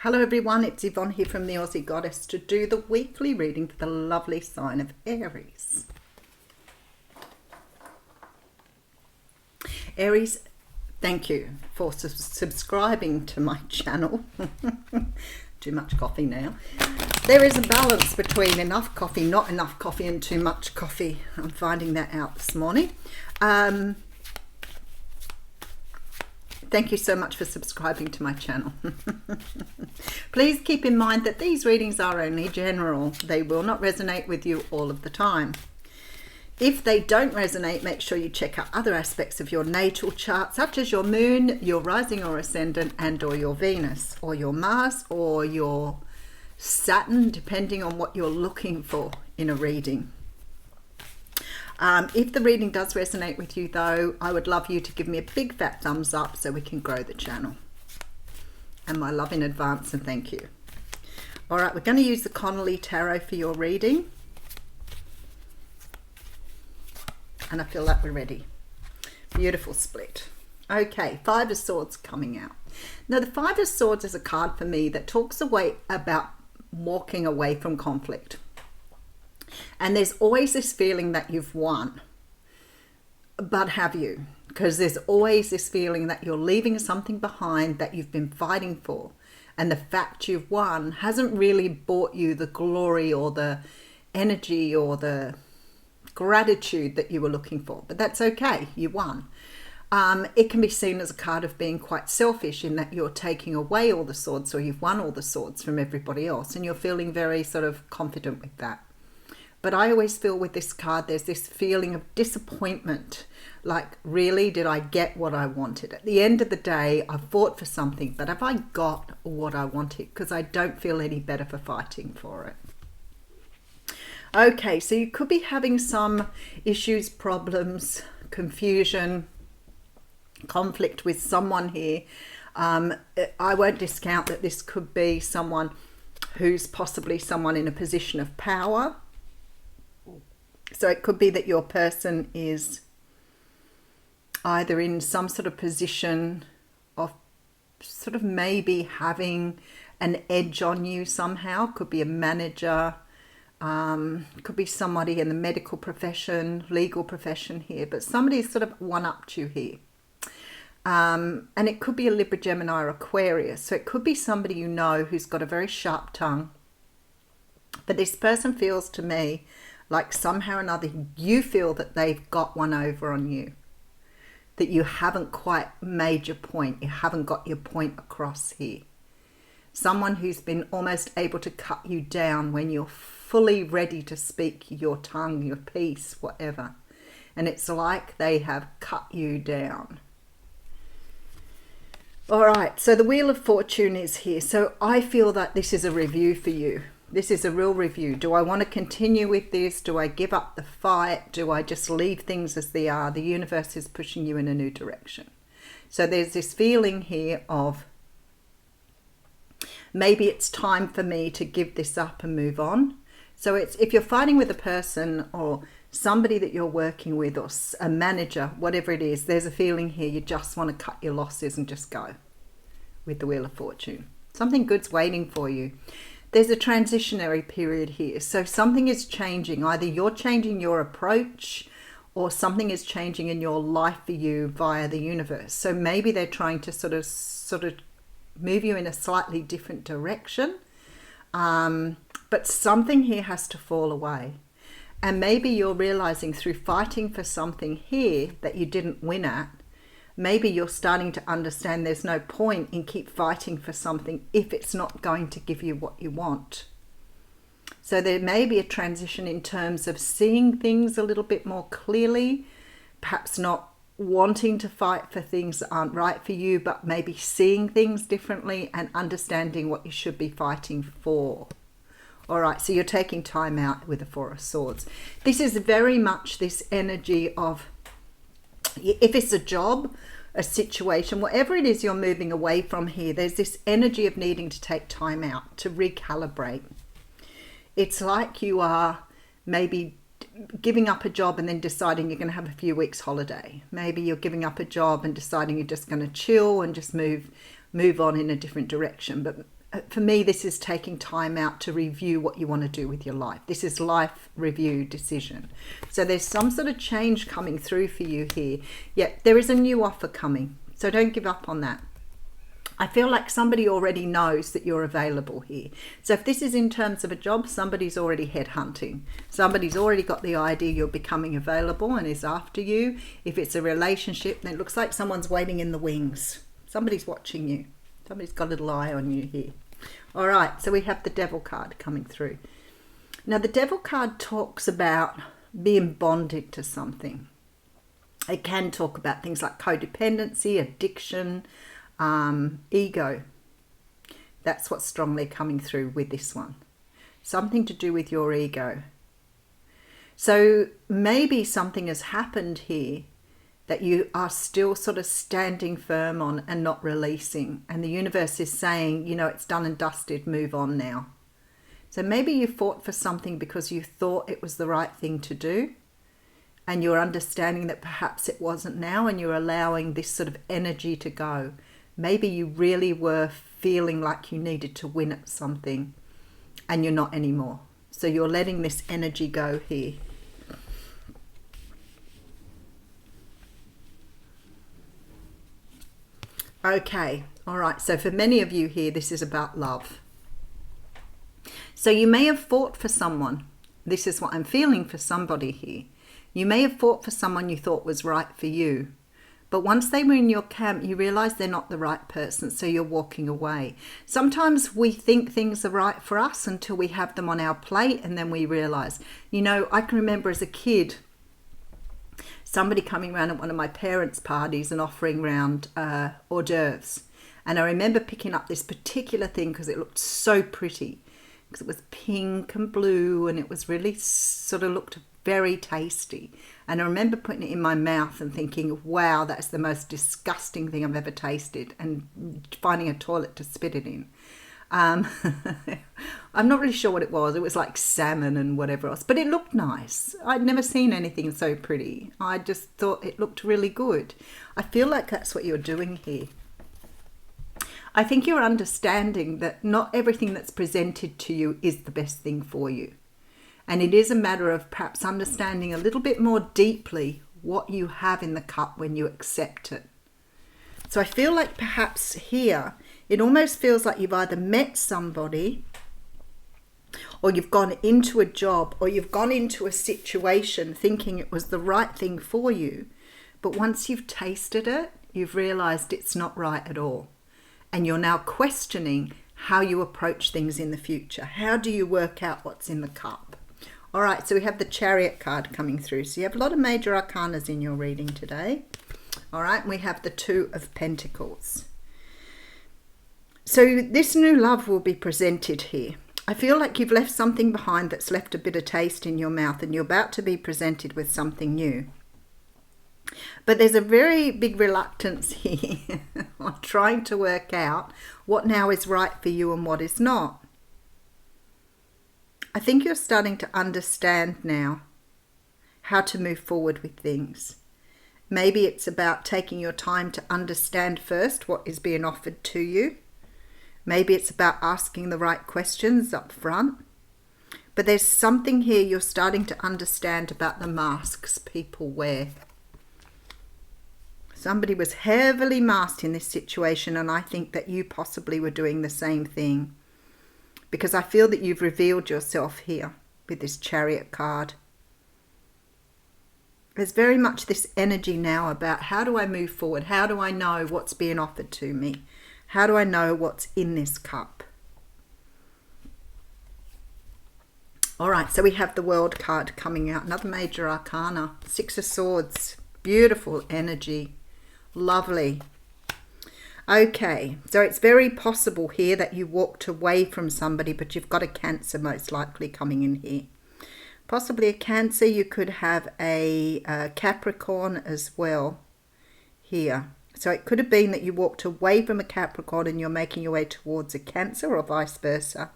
Hello everyone, it's Yvonne here from the Aussie Goddess to do the weekly reading for the lovely sign of Aries. Aries, thank you for subscribing to my channel. Too much coffee now. There is a balance between enough coffee, not enough coffee, and too much coffee. I'm finding that out this morning. Thank you so much for subscribing to my channel. Please keep in mind that these readings are only general. They will not resonate with you all of the time. If they don't resonate, make sure you check out other aspects of your natal chart, such as your moon, your rising or ascendant, and or your Venus, or your Mars, or your Saturn, depending on what you're looking for in a reading. If the reading does resonate with you though, I would love you to give me a big fat thumbs up so we can grow the channel. And my love in advance and thank you. All right, we're going to use the Connolly Tarot for your reading. And I feel like we're ready. Beautiful split. Okay, Five of Swords coming out. Now the Five of Swords is a card for me that talks about walking away from conflict. And there's always this feeling that you've won, but have you? Because there's always this feeling that you're leaving something behind that you've been fighting for, and the fact you've won hasn't really brought you the glory or the energy or the gratitude that you were looking for, but that's okay, you won. It can be seen as a card of being quite selfish in that you're taking away all the swords, or you've won all the swords from everybody else, and you're feeling very sort of confident with that. But I always feel with this card, there's this feeling of disappointment. Like, really, did I get what I wanted? At the end of the day, I fought for something, but have I got what I wanted? Because I don't feel any better for fighting for it. Okay, so you could be having some issues, problems, confusion, conflict with someone here. I won't discount that this could be someone who's possibly someone in a position of power. So it could be that your person is either in some sort of position of sort of maybe having an edge on you somehow. Could be a manager, could be somebody in the medical profession, legal profession here, but somebody's sort of one-upped you here. And it could be a Libra, Gemini, or Aquarius. So it could be somebody you know who's got a very sharp tongue. But this person feels to me like somehow or another you feel that they've got one over on you, that you haven't quite made your point, you haven't got your point across here. Someone who's been almost able to cut you down when you're fully ready to speak your tongue, your piece, whatever. And it's like they have cut you down. All right, so the Wheel of Fortune is here. So I feel that this is a review for you. This is a real review. Do I want to continue with this? Do I give up the fight? Do I just leave things as they are? The universe is pushing you in a new direction. So there's this feeling here of maybe it's time for me to give this up and move on. So it's if you're fighting with a person or somebody that you're working with or a manager, whatever it is, there's a feeling here you just want to cut your losses and just go with the Wheel of Fortune. Something good's waiting for you. There's a transitionary period here. So something is changing. Either you're changing your approach or something is changing in your life for you via the universe. So maybe they're trying to sort of move you in a slightly different direction. But something here has to fall away. And maybe you're realizing through fighting for something here that you didn't win at, maybe you're starting to understand there's no point in keep fighting for something if it's not going to give you what you want. So there may be a transition in terms of seeing things a little bit more clearly, perhaps not wanting to fight for things that aren't right for you, but maybe seeing things differently and understanding what you should be fighting for. All right, so you're taking time out with the Four of Swords. This is very much this energy of, if it's a job, a situation, whatever it is you're moving away from here, there's this energy of needing to take time out to recalibrate. It's like you are maybe giving up a job and then deciding you're going to have a few weeks holiday. Maybe you're giving up a job and deciding you're just going to chill and just move on in a different direction. But for me, this is taking time out to review what you want to do with your life. This is life review decision. So there's some sort of change coming through for you here. Yet there is a new offer coming. So don't give up on that. I feel like somebody already knows that you're available here. So if this is in terms of a job, somebody's already headhunting. Somebody's already got the idea you're becoming available and is after you. If it's a relationship, then it looks like someone's waiting in the wings. Somebody's watching you. Somebody's got a little eye on you here. All right, so we have the Devil card coming through. Now, the Devil card talks about being bonded to something. It can talk about things like codependency, addiction, ego. That's what's strongly coming through with this one. Something to do with your ego. So maybe something has happened here that you are still sort of standing firm on and not releasing. And the universe is saying, you know, it's done and dusted, move on now. So maybe you fought for something because you thought it was the right thing to do. And you're understanding that perhaps it wasn't now, and you're allowing this sort of energy to go. Maybe you really were feeling like you needed to win at something and you're not anymore. So you're letting this energy go here. Okay, all right. So for many of you here, this is about love. So you may have fought for someone. This is what I'm feeling for somebody here. You may have fought for someone you thought was right for you. But once they were in your camp, you realize they're not the right person, so you're walking away. Sometimes we think things are right for us until we have them on our plate, and then we realize. You know, I can remember as a kid, somebody coming around at one of my parents' parties and offering round hors d'oeuvres. And I remember picking up this particular thing because it looked so pretty. Because it was pink and blue, and it was really sort of looked very tasty. And I remember putting it in my mouth and thinking, wow, that's the most disgusting thing I've ever tasted, and finding a toilet to spit it in. I'm not really sure what it was. It was like salmon and whatever else, but it looked nice. I'd never seen anything so pretty. I just thought it looked really good. I feel like that's what you're doing here. I think you're understanding that not everything that's presented to you is the best thing for you. And it is a matter of perhaps understanding a little bit more deeply what you have in the cup when you accept it. So I feel like perhaps here, it almost feels like you've either met somebody, or you've gone into a job, or you've gone into a situation thinking it was the right thing for you. But once you've tasted it, you've realized it's not right at all. And you're now questioning how you approach things in the future. How do you work out what's in the cup? All right, so we have the Chariot card coming through. So you have a lot of major arcanas in your reading today. All right, and we have the Two of Pentacles. So this new love will be presented here. I feel like you've left something behind that's left a bitter taste in your mouth, and you're about to be presented with something new. But there's a very big reluctance here on trying to work out what now is right for you and what is not. I think you're starting to understand now how to move forward with things. Maybe it's about taking your time to understand first what is being offered to you. Maybe it's about asking the right questions up front. But there's something here you're starting to understand about the masks people wear. Somebody was heavily masked in this situation, and I think that you possibly were doing the same thing. Because I feel that you've revealed yourself here with this Chariot card. There's very much this energy now about how do I move forward? How do I know what's being offered to me? How do I know what's in this cup? All right, so we have the World card coming out. Another major arcana. Six of Swords. Beautiful energy. Lovely. Okay, so it's very possible here that you walked away from somebody, but you've got a Cancer most likely coming in here. Possibly a Cancer. You could have a Capricorn as well here. So it could have been that you walked away from a Capricorn and you're making your way towards a Cancer, or vice versa.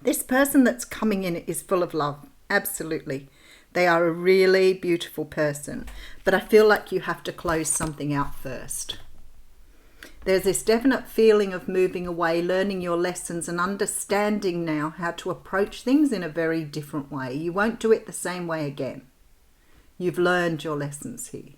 This person that's coming in is full of love. Absolutely. They are a really beautiful person, but I feel like you have to close something out first. There's this definite feeling of moving away, learning your lessons and understanding now how to approach things in a very different way. You won't do it the same way again. You've learned your lessons here.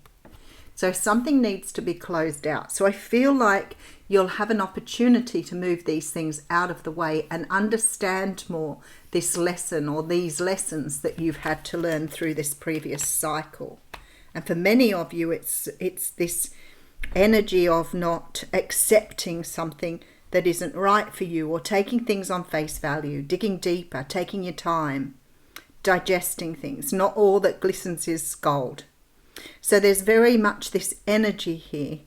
So something needs to be closed out. So I feel like you'll have an opportunity to move these things out of the way and understand more this lesson or these lessons that you've had to learn through this previous cycle. And for many of you, it's this energy of not accepting something that isn't right for you, or taking things on face value, digging deeper, taking your time, digesting things. Not all that glistens is gold. So there's very much this energy here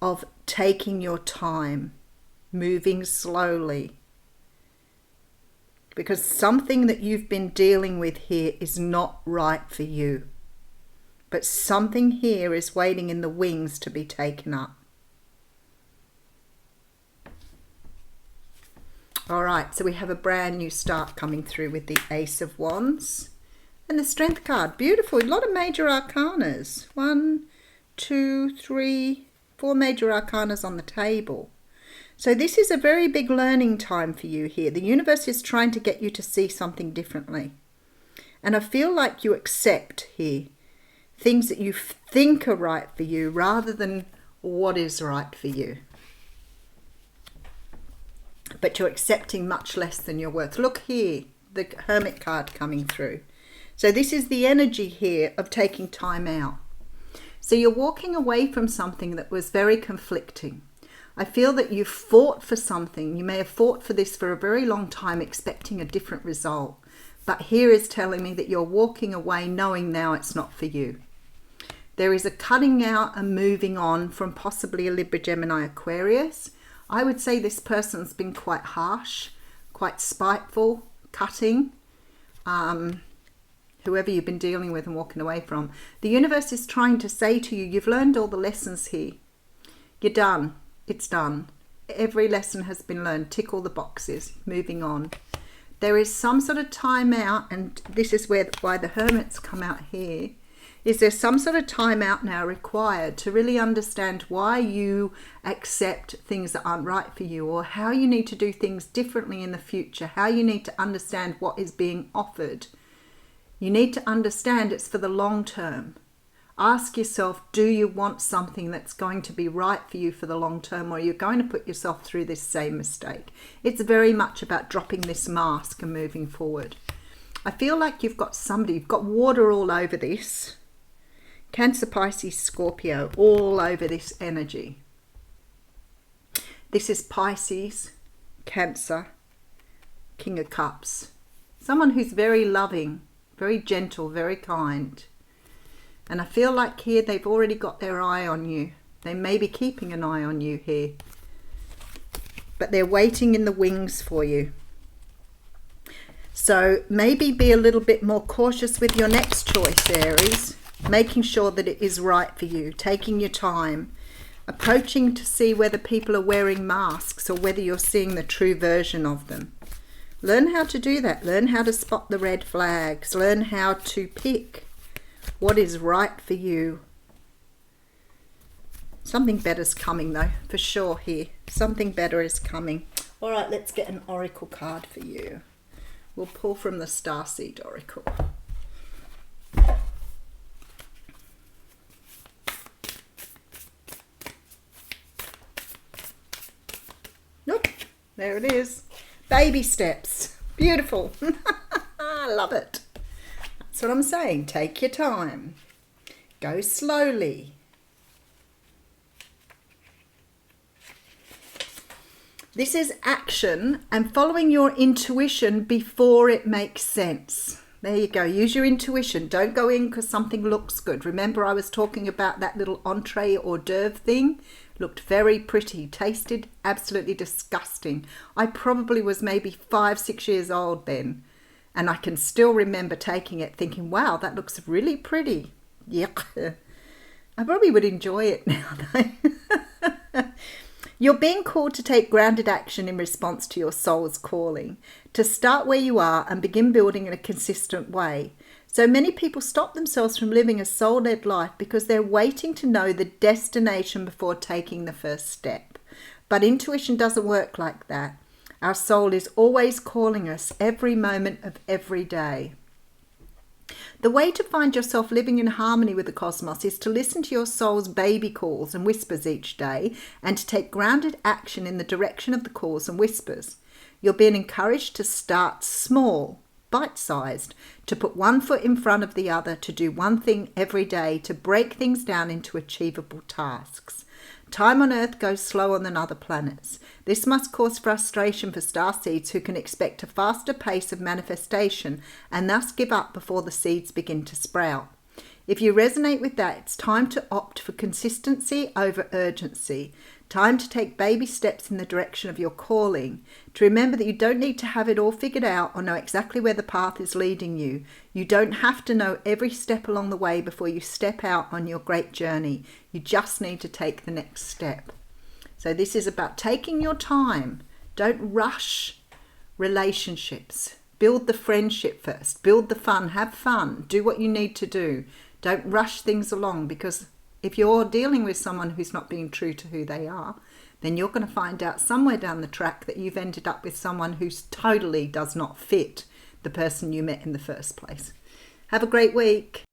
of taking your time, moving slowly, because something that you've been dealing with here is not right for you. But something here is waiting in the wings to be taken up. All right, so we have a brand new start coming through with the Ace of Wands and the Strength card. Beautiful. A lot of major arcanas. 1, 2, 3, 4 major arcanas on the table. So this is a very big learning time for you here. The universe is trying to get you to see something differently. And I feel like you accept here things that you think are right for you rather than what is right for you. But you're accepting much less than you're worth. Look here, the Hermit card coming through. So this is the energy here of taking time out. So you're walking away from something that was very conflicting. I feel that you fought for something. You may have fought for this for a very long time, expecting a different result. But here is telling me that you're walking away knowing now it's not for you. There is a cutting out and moving on from possibly a Libra, Gemini, Aquarius. I would say this person's been quite harsh, quite spiteful, cutting. Whoever you've been dealing with and walking away from. The universe is trying to say to you, you've learned all the lessons here. You're done. It's done. Every lesson has been learned. Tick all the boxes. Moving on. There is some sort of time out, and this is why the Hermits come out here. Is there some sort of time out now required to really understand why you accept things that aren't right for you, or how you need to do things differently in the future, how you need to understand what is being offered. You need to understand it's for the long term. Ask yourself, do you want something that's going to be right for you for the long term, or are you going to put yourself through this same mistake? It's very much about dropping this mask and moving forward. I feel like you've got water all over this. Cancer, Pisces, Scorpio, all over this energy. This is Pisces, Cancer, King of Cups. Someone who's very loving, very gentle, very kind. And I feel like here they've already got their eye on you. They may be keeping an eye on you here. But they're waiting in the wings for you. So maybe be a little bit more cautious with your next choice, Aries. Making sure that it is right for you. Taking your time. Approaching to see whether people are wearing masks or whether you're seeing the true version of them. Learn how to do that. Learn how to spot the red flags. Learn how to pick what is right for you. Something better's coming though, for sure here. Something better is coming. All right, let's get an oracle card for you. We'll pull from the Starseed Oracle. Nope, there it is. Baby steps. Beautiful. I love it. That's what I'm saying. Take your time. Go slowly. This is action and following your intuition before it makes sense. There you go. Use your intuition. Don't go in because something looks good. Remember I was talking about that little entree hors d'oeuvre thing? Looked very pretty. Tasted absolutely disgusting. I probably was maybe 5-6 years old then. And I can still remember taking it thinking, wow, that looks really pretty. Yuck. I probably would enjoy it now though. You're being called to take grounded action in response to your soul's calling, to start where you are and begin building in a consistent way. So many people stop themselves from living a soul-led life because they're waiting to know the destination before taking the first step. But intuition doesn't work like that. Our soul is always calling us every moment of every day. The way to find yourself living in harmony with the cosmos is to listen to your soul's baby calls and whispers each day and to take grounded action in the direction of the calls and whispers. You're being encouraged to start small, bite-sized, to put one foot in front of the other, to do one thing every day, to break things down into achievable tasks. Time on Earth goes slower than other planets. This must cause frustration for starseeds who can expect a faster pace of manifestation and thus give up before the seeds begin to sprout. If you resonate with that, it's time to opt for consistency over urgency. Time to take baby steps in the direction of your calling. To remember that you don't need to have it all figured out or know exactly where the path is leading you. You don't have to know every step along the way before you step out on your great journey. You just need to take the next step. So this is about taking your time. Don't rush relationships. Build the friendship first. Build the fun. Have fun. Do what you need to do. Don't rush things along, because if you're dealing with someone who's not being true to who they are, then you're going to find out somewhere down the track that you've ended up with someone who totally does not fit the person you met in the first place. Have a great week.